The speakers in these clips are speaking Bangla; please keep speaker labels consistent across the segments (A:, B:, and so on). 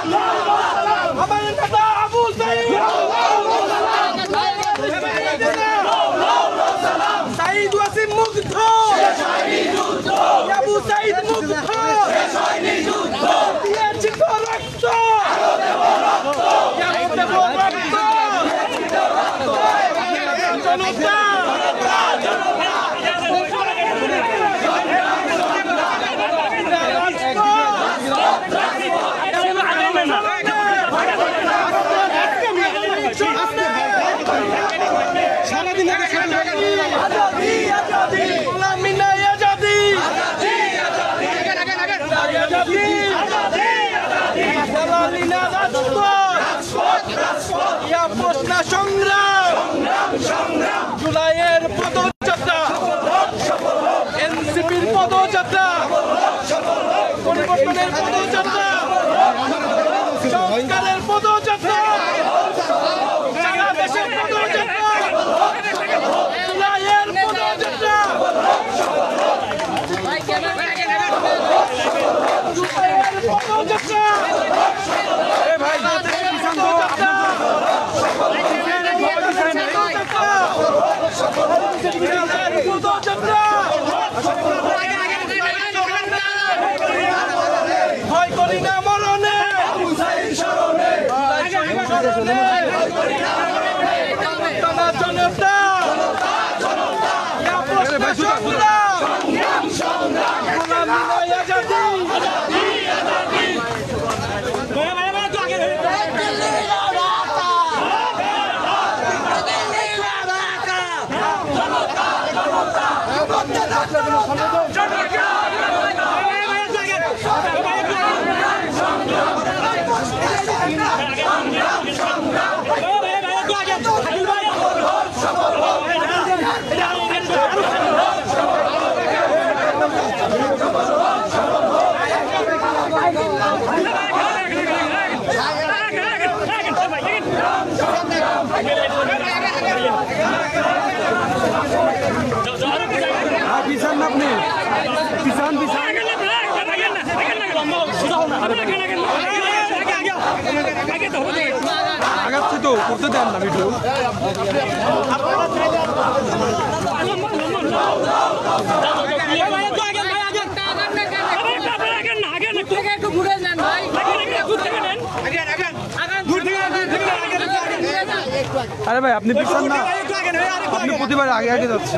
A: আমাদের নেতা আবু সাঈদ সাঈদ ওয়াসিম মুগ্ধ আবু সাঈদ মুগ্ধ দিয়েছি তো রক্ত সংগ্রাম জুলাইয়ের পদযাত্রা এনসিপির পদযাত্রা পরিবর্তনের পদযাত্রা সংস্কারের পদযাত্রা সারা দেশের পদযাত্রা জুলাইয়ের পদযাত্রা জুলাইয়ের পদযাত্রা ভয় করি না মরণে জনতা পিছান না আপনি পিছান পিছান আগাচ্ছি তো করতে দেন না ভিডিও আরে ভাই আপনি পিছান না আপনি প্রতিবার আগে আগে যাচ্ছে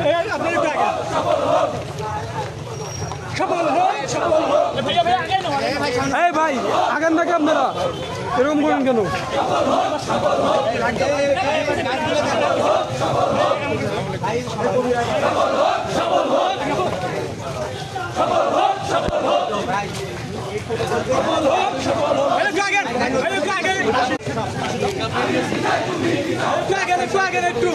A: এই ভাই আগান নাকি আপনারা এরকম করেন কেন একটু